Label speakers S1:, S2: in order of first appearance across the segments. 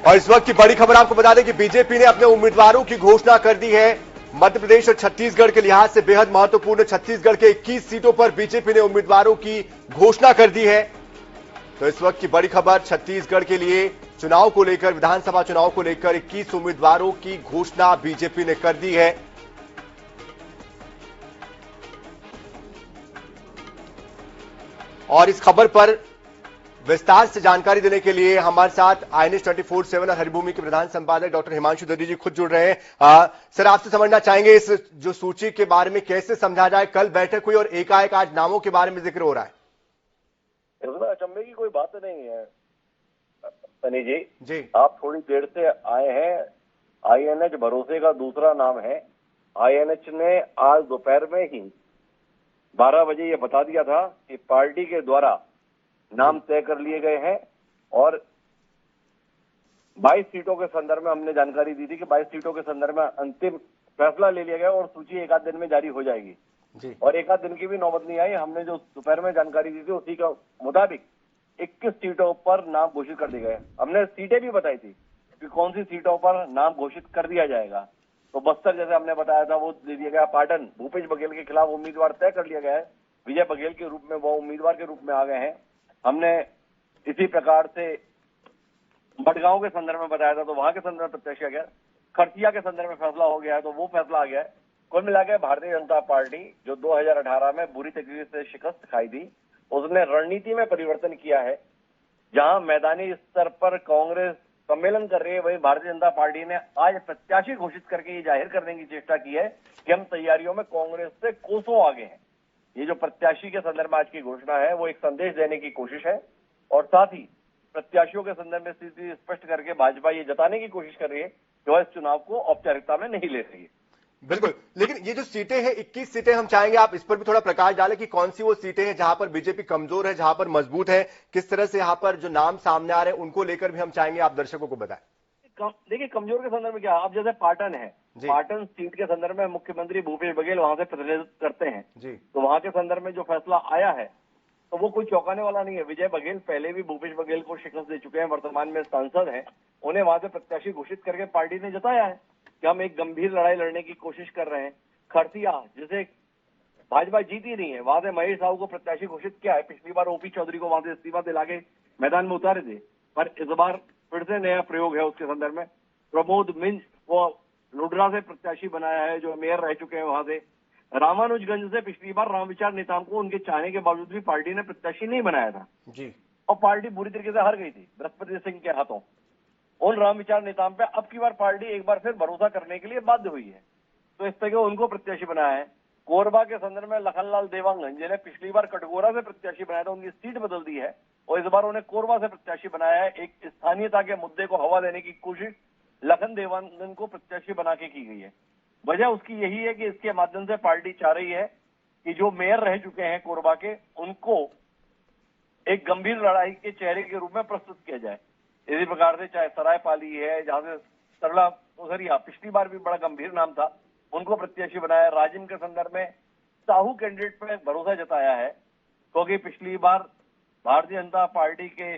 S1: और इस वक्त की बड़ी खबर आपको बता दें कि बीजेपी ने अपने उम्मीदवारों की घोषणा कर दी है। मध्य प्रदेश और छत्तीसगढ़ के लिहाज से बेहद महत्वपूर्ण छत्तीसगढ़ के 21 सीटों पर बीजेपी ने उम्मीदवारों की घोषणा कर दी है। तो इस वक्त की बड़ी खबर छत्तीसगढ़ के लिए चुनाव को लेकर, विधानसभा चुनाव को लेकर 21 उम्मीदवारों की घोषणा बीजेपी ने कर दी है। और इस खबर पर विस्तार से जानकारी देने के लिए हमारे साथ INS 24/7 और हरिभूमि के प्रधान संपादक डॉक्टर हिमांशु दर्जी जी खुद जुड़ रहे हैं। सर, आपसे समझना चाहेंगे इस जो सूची के बारे में कैसे समझा जाए। कल बैठक हुई और एकाएक आज नामों के बारे में जिक्र हो रहा है।
S2: इसमें अचंभे की कोई बात नहीं है सनी
S1: जी,
S2: आप थोड़ी देर से आए हैं। INH भरोसे का दूसरा नाम है। INH ने आज दोपहर में ही 12 बजे ये बता दिया था कि पार्टी के द्वारा नाम तय कर लिए गए हैं और 22 सीटों के संदर्भ में हमने जानकारी दी थी कि 22 सीटों के संदर्भ में अंतिम फैसला ले लिया गया और सूची एक आध दिन में जारी हो जाएगी
S1: जी।
S2: और एक आध दिन की भी नौबत नहीं आई। हमने जो दोपहर में जानकारी दी थी उसी के मुताबिक 21 सीटों पर नाम घोषित कर दिए गए। हमने सीटें भी बताई थी कि कौन सी सीटों पर नाम घोषित कर दिया जाएगा। तो बस्तर जैसे हमने बताया था वो दे दिया गया। पाटन भूपेश बघेल के खिलाफ उम्मीदवार तय कर लिया गया है। विजय बघेल के रूप में वो उम्मीदवार के रूप में आ गए हैं। हमने इसी प्रकार से मडगांव के संदर्भ में बताया था तो वहां के संदर्भ में प्रत्याशी आ गया। खरसिया के संदर्भ में फैसला हो गया है तो वो फैसला आ गया है। कुल मिलाकर भारतीय जनता पार्टी जो 2018 में बुरी तरीके से शिकस्त खाई थी उसने रणनीति में परिवर्तन किया है। जहां मैदानी स्तर पर कांग्रेस सम्मेलन कर रही है वही भारतीय जनता पार्टी ने आज प्रत्याशी घोषित करके ये जाहिर करने की चेष्टा की है कि हम तैयारियों में कांग्रेस से कोसों आगे हैं। ये जो प्रत्याशी के संदर्भ में आज की घोषणा है वो एक संदेश देने की कोशिश है और साथ ही प्रत्याशियों के संदर्भ में स्थिति स्पष्ट करके भाजपा ये जताने की कोशिश कर रही है कि वह इस चुनाव को औपचारिकता में नहीं ले रही है।
S1: बिल्कुल, लेकिन ये जो सीटें हैं 21 सीटें, हम चाहेंगे आप इस पर भी थोड़ा प्रकाश डालें कि कौन सी वो सीटें हैं जहां पर बीजेपी कमजोर है, जहां पर मजबूत है, किस तरह से यहां पर जो नाम सामने आ रहे हैं उनको लेकर भी हम चाहेंगे आप दर्शकों को बताएं।
S2: देखिए कमजोर के संदर्भ में क्या, अब जैसे पाटन है, पाटन सीट के संदर्भ में मुख्यमंत्री भूपेश बघेल वहां से प्रतिनिधित्व करते हैं
S1: जी।
S2: तो वहां के संदर्भ में जो फैसला आया है तो वो कोई चौंकाने वाला नहीं है। विजय बघेल पहले भी भूपेश बघेल को शिकस्त दे चुके हैं, वर्तमान में सांसद हैं। उन्हें वहां से प्रत्याशी घोषित करके पार्टी ने जताया है कि हम एक गंभीर लड़ाई लड़ने की कोशिश कर रहे हैं। खरसिया जिसे भाजपा जीती नहीं है वहां से महेश साहू को प्रत्याशी घोषित किया है। पिछली बार OP चौधरी को वहां से इस्तीफा दिला के मैदान में उतारे थे पर इस बार फिर से नया प्रयोग है उसके संदर्भ में। प्रमोद मिंज को लुड्रा से प्रत्याशी बनाया है जो मेयर रह चुके हैं वहां से। रामानुजगंज से पिछली बार रामविचार नेताम को उनके चाहने के बावजूद भी पार्टी ने प्रत्याशी नहीं बनाया था
S1: जी।
S2: और पार्टी बुरी तरीके से हार गई थी बृहस्पति सिंह के हाथों। उन रामविचार नेताम पे अब की बार पार्टी एक बार फिर भरोसा करने के लिए बाध्य हुई है तो इस तरह उनको प्रत्याशी बनाया है। कोरबा के संदर्भ में लखनलाल देवांगन जिन्हें पिछली बार कटघोरा से प्रत्याशी बनाया था उनकी सीट बदल दी है और इस बार उन्हें कोरबा से प्रत्याशी बनाया है। एक स्थानीयता के मुद्दे को हवा देने की कोशिश लखन देवांगन को प्रत्याशी बना के की गई है। वजह उसकी यही है कि इसके माध्यम से पार्टी चाह रही है कि जो मेयर रह चुके हैं कोरबा के उनको एक गंभीर लड़ाई के चेहरे के रूप में प्रस्तुत किया जाए। इसी प्रकार से चाहे सरायपाली है जहां से सरला ओसरिया पिछली बार भी बड़ा गंभीर नाम था उनको प्रत्याशी बनाया। राजिम के संदर्भ में साहू कैंडिडेट पर भरोसा जताया है क्योंकि पिछली बार भारतीय जनता पार्टी के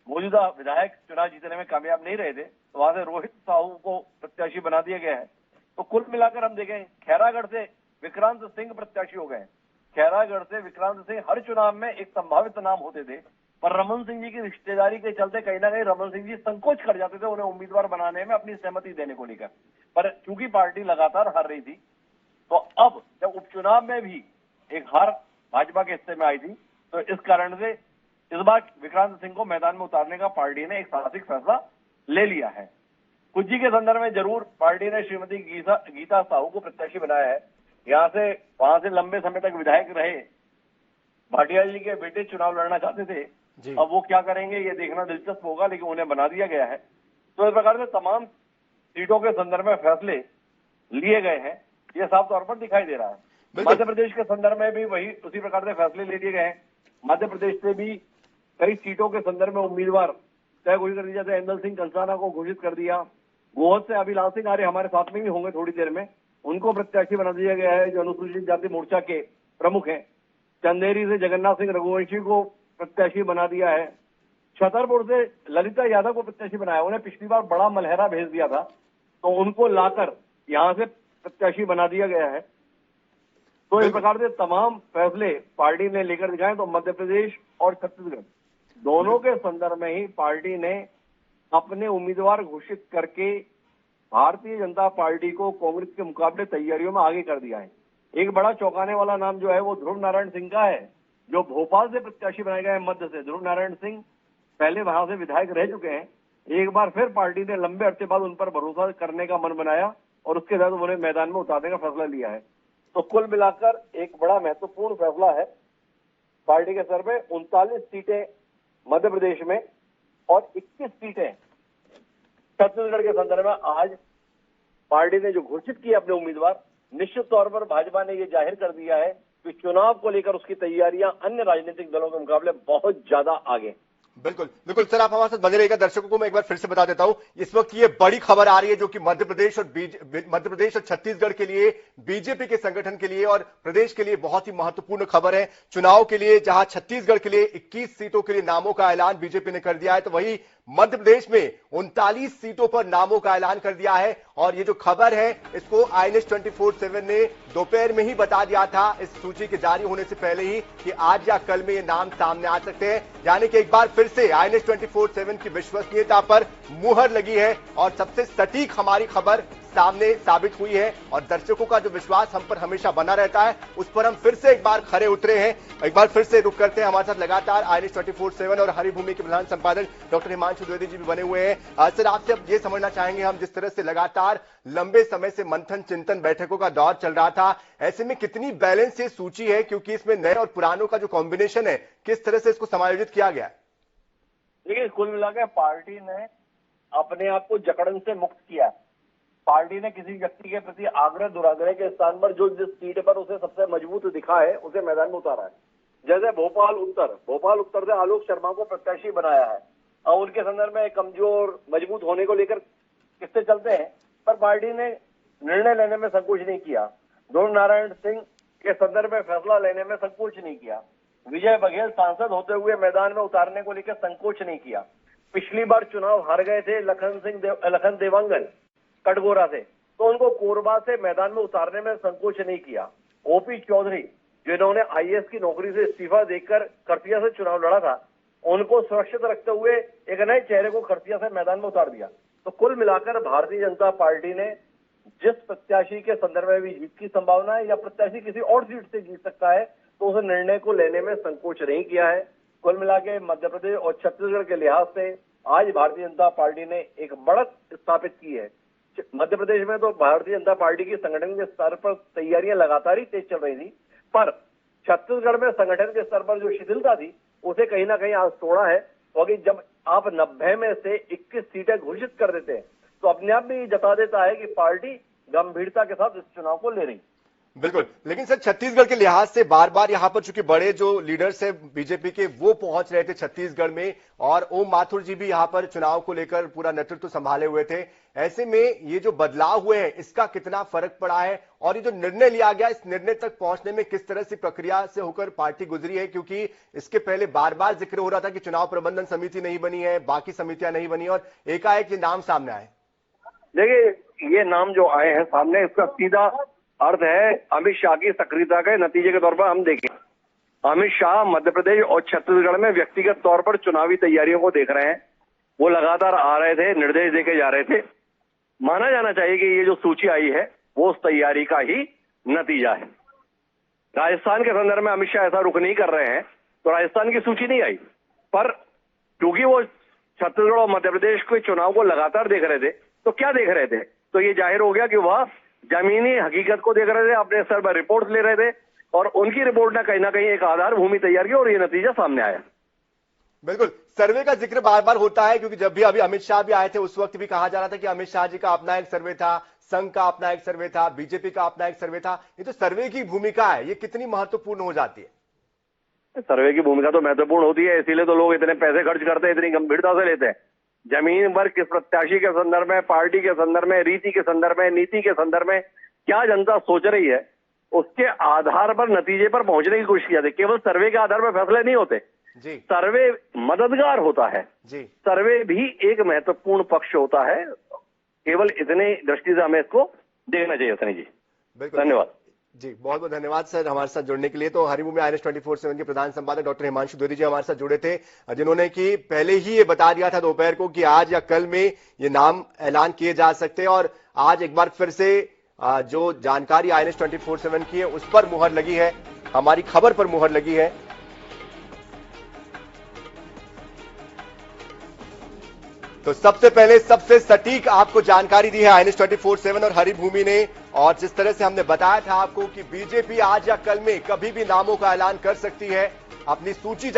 S2: मौजूदा विधायक चुनाव जीतने में कामयाब नहीं रहे थे तो वहां से रोहित साहू को प्रत्याशी बना दिया गया है। तो कुल मिलाकर हम देखें खैरागढ़ से विक्रांत सिंह प्रत्याशी हो गए। खैरागढ़ से विक्रांत सिंह हर चुनाव में एक संभावित नाम होते थे पर रमन सिंह जी की रिश्तेदारी के चलते कहीं ना कहीं रमन सिंह जी संकोच कर जाते थे उन्हें उम्मीदवार बनाने में अपनी सहमति देने को लेकर। पर चूंकि पार्टी लगातार हार रही थी तो अब जब उपचुनाव में भी एक हार भाजपा के हिस्से में आई थी तो इस कारण से इस बार विक्रांत सिंह को मैदान में उतारने का पार्टी ने एक साहसिक फैसला ले लिया है। कुज्जी के संदर्भ में जरूर पार्टी ने श्रीमती गीता साहू को प्रत्याशी बनाया है। यहाँ से वहां से लंबे समय तक विधायक रहे भाटिया जी के बेटे चुनाव लड़ना चाहते थे। अब वो क्या करेंगे ये देखना दिलचस्प होगा लेकिन उन्हें बना दिया गया है। तो इस प्रकार से तमाम सीटों के संदर्भ में फैसले लिए गए हैं ये साफ तौर पर दिखाई दे रहा है। मध्य प्रदेश के संदर्भ में भी वही उसी प्रकार से फैसले ले लिए गए हैं। मध्य प्रदेश से भी कई सीटों के संदर्भ में उम्मीदवार तय घोषित कर दिया। जैसे एंदल सिंह कंसाना को घोषित कर दिया। गोहद से अभिलाष सिंह आर्य हमारे साथ में भी होंगे थोड़ी देर में, उनको प्रत्याशी बना दिया गया है जो अनुसूचित जाति मोर्चा के प्रमुख हैं। चंदेरी से जगन्नाथ सिंह रघुवंशी को प्रत्याशी बना दिया है। छतरपुर से ललिता यादव को प्रत्याशी बनाया। उन्हें पिछली बार बड़ा मलहरा भेज दिया था, तो उनको लाकर यहां से प्रत्याशी बना दिया गया है। तो इस प्रकार से तमाम फैसले पार्टी ने लेकर दिखाए। तो मध्य प्रदेश और छत्तीसगढ़ दोनों के संदर्भ में ही पार्टी ने अपने उम्मीदवार घोषित करके भारतीय जनता पार्टी को कांग्रेस के मुकाबले तैयारियों में आगे कर दिया है। एक बड़ा चौंकाने वाला नाम जो है वो ध्रुव नारायण सिंह का है, जो भोपाल से प्रत्याशी बनाए गए हैं मध्य से। ध्रुव नारायण सिंह पहले वहां से विधायक रह चुके हैं। एक बार फिर पार्टी ने लंबे अरसे बाद उन पर भरोसा करने का मन बनाया और उसके बाद उन्हें मैदान में उतारने का फैसला लिया है। तो कुल मिलाकर एक बड़ा महत्वपूर्ण फैसला है पार्टी के स्तर पे। 39 सीटें मध्य प्रदेश में और 21 सीटें छत्तीसगढ़ के संदर्भ में आज पार्टी ने जो घोषित किए अपने उम्मीदवार, निश्चित तौर पर भाजपा ने ये जाहिर कर दिया है कि चुनाव को लेकर उसकी तैयारियां अन्य राजनीतिक दलों के मुकाबले बहुत ज्यादा आगे।
S1: बिल्कुल बिल्कुल सर, आप हमारे साथ बने रहिएगा। दर्शकों को मैं एक बार फिर से बता देता हूं, इस वक्त ये बड़ी खबर आ रही है जो कि मध्य प्रदेश और छत्तीसगढ़ के लिए, बीजेपी के संगठन के लिए और प्रदेश के लिए बहुत ही महत्वपूर्ण खबर है। चुनाव के लिए जहां छत्तीसगढ़ के लिए 21 सीटों के लिए नामों का ऐलान बीजेपी ने कर दिया है, तो वही मध्य प्रदेश में 39 सीटों पर नामों का ऐलान कर दिया है। और ये जो खबर है इसको INS 24/7 ने दोपहर में ही बता दिया था, इस सूची के जारी होने से पहले ही, कि आज या कल में ये नाम सामने आ सकते हैं। यानी कि एक बार फिर से INS 24/7 की विश्वसनीयता पर मुहर लगी है और सबसे सटीक हमारी खबर सामने साबित हुई है। और दर्शकों का जो विश्वास हम पर हमेशा बना रहता है, उस पर हम फिर से एक बार खरे उतरे हैं। एक बार फिर से रुक करते हैं, हमारे साथ लगातार INS 24/7 और हरिभूमि के प्रधान संपादक डॉक्टर हिमांशु द्विवेदी जी भी बने हुए हैं। सर, आपसे अब ये समझना चाहेंगे हम, जिस तरह से लगातार लंबे समय से मंथन चिंतन बैठकों का दौर चल रहा था, ऐसे में कितनी बैलेंस ये सूची है, क्योंकि इसमें नए और पुरानों का जो कॉम्बिनेशन है, किस तरह से इसको समायोजित किया गया है?
S2: देखिए, कुल मिलाकर पार्टी ने अपने आप को जकड़न से मुक्त किया है। पार्टी ने किसी व्यक्ति के प्रति आग्रह दुराग्रह के स्थान पर जो जिस सीट पर उसे सबसे मजबूत दिखा है उसे मैदान में उतारा है। जैसे भोपाल उत्तर से आलोक शर्मा को प्रत्याशी बनाया है और उनके संदर्भ में कमजोर मजबूत होने को लेकर किससे चलते हैं, पर पार्टी ने निर्णय लेने में संकोच नहीं किया। ध्रुव नारायण सिंह के संदर्भ में फैसला लेने में संकोच नहीं किया। विजय बघेल सांसद होते हुए मैदान में उतारने को लेकर संकोच नहीं किया। पिछली बार चुनाव हार गए थे लखन देवांगन कटघोरा से, तो उनको कोरबा से मैदान में उतारने में संकोच नहीं किया। ओपी चौधरी, जिन्होंने IAS की नौकरी से इस्तीफा देकर खरसिया से चुनाव लड़ा था, उनको सुरक्षित रखते हुए एक नए चेहरे को खरसिया से मैदान में उतार दिया। तो कुल मिलाकर भारतीय जनता पार्टी ने जिस प्रत्याशी के संदर्भ में भी जीत की संभावना है या प्रत्याशी किसी और सीट से जीत सकता है, तो उस निर्णय को लेने में संकोच नहीं किया है। कुल मिलाकर मध्य प्रदेश और छत्तीसगढ़ के लिहाज से आज भारतीय जनता पार्टी ने एक बढ़त स्थापित की है। मध्य प्रदेश में तो भारतीय जनता पार्टी की संगठन के स्तर पर तैयारियां लगातार ही तेज चल रही थी, पर छत्तीसगढ़ में संगठन के स्तर पर जो शिथिलता थी उसे कहीं ना कहीं आज तोड़ा है। क्योंकि जब आप 90 में से 21 सीटें घोषित कर देते हैं, तो अपने आप में ये जता देता है कि पार्टी गंभीरता के साथ इस चुनाव को ले रही।
S1: बिल्कुल, लेकिन सर छत्तीसगढ़ के लिहाज से बार बार यहां पर चूंकि बड़े जो लीडर्स हैं बीजेपी के, वो पहुंच रहे थे छत्तीसगढ़ में, और ओम माथुर जी भी यहां पर चुनाव को लेकर पूरा नेतृत्व संभाले हुए थे। ऐसे में ये जो बदलाव हुए हैं, इसका कितना फर्क पड़ा है, और ये जो निर्णय लिया गया, इस निर्णय तक पहुंचने में किस तरह से प्रक्रिया से होकर पार्टी गुजरी है? क्योंकि इसके पहले बार बार जिक्र हो रहा था कि चुनाव प्रबंधन समिति नहीं बनी है, बाकी समितियां नहीं बनी, और एकाएक ये नाम सामने आए।
S2: देखिए, ये नाम जो आए हैं सामने, इसका सीधा अर्थ है अमित शाह की सक्रियता के नतीजे के तौर पर हम देखें। अमित शाह मध्य प्रदेश और छत्तीसगढ़ में व्यक्तिगत तौर पर चुनावी तैयारियों को देख रहे हैं। वो लगातार आ रहे थे, निर्देश देके जा रहे थे। माना जाना चाहिए कि ये जो सूची आई है वो उस तैयारी का ही नतीजा है। राजस्थान के संदर्भ में अमित शाह ऐसा रुख नहीं कर रहे हैं, तो राजस्थान की सूची नहीं आई, पर क्योंकि वो छत्तीसगढ़ और मध्य प्रदेश के चुनाव को लगातार देख रहे थे, तो क्या देख रहे थे, तो ये जाहिर हो गया कि वह जमीनी हकीकत को देख रहे थे, अपने स्तर पर रिपोर्ट ले रहे थे, और उनकी रिपोर्ट ने कहीं ना कहीं एक आधार भूमि तैयार की और ये नतीजा सामने आया।
S1: बिल्कुल, सर्वे का जिक्र बार बार होता है, क्योंकि जब भी अभी अमित शाह भी आए थे, उस वक्त भी कहा जा रहा था कि अमित शाह जी का अपना एक सर्वे था, संघ का अपना एक सर्वे था, बीजेपी का अपना एक सर्वे था। ये तो सर्वे की भूमिका है, ये कितनी महत्वपूर्ण हो जाती है?
S2: सर्वे की भूमिका तो महत्वपूर्ण होती है, इसीलिए तो लोग इतने पैसे खर्च करते हैं, इतनी गंभीरता से लेते हैं। जमीन पर किस प्रत्याशी के संदर्भ में, पार्टी के संदर्भ में, रीति के संदर्भ में, नीति के संदर्भ में क्या जनता सोच रही है, उसके आधार पर नतीजे पर पहुंचने की कोशिश की जाती है। केवल सर्वे के आधार पर फैसले नहीं होते। जी, सर्वे मददगार होता है
S1: जी,
S2: सर्वे भी एक महत्वपूर्ण पक्ष होता है। केवल इतने दृष्टि से हमें इसको देखना चाहिए सनी जी।
S1: बिल्कुल,
S2: धन्यवाद
S1: जी, बहुत बहुत धन्यवाद सर हमारे साथ जुड़ने के लिए। तो हरिभूमि IANS 24/7 के प्रधान संपादक डॉक्टर हिमांशु द्विवेदी जी हमारे साथ जुड़े थे, जिन्होंने कि पहले ही ये बता दिया था दोपहर को कि आज या कल में ये नाम ऐलान किए जा सकते हैं, और आज एक बार फिर से जो जानकारी IANS 24/7 की है उस पर मुहर लगी है, हमारी खबर पर मुहर लगी है। तो सबसे पहले सबसे सटीक आपको जानकारी दी है IANS 24/7 और हरिभूमि ने, और जिस तरह से हमने बताया था आपको कि बीजेपी आज या कल में कभी भी नामों का ऐलान कर सकती है, अपनी सूची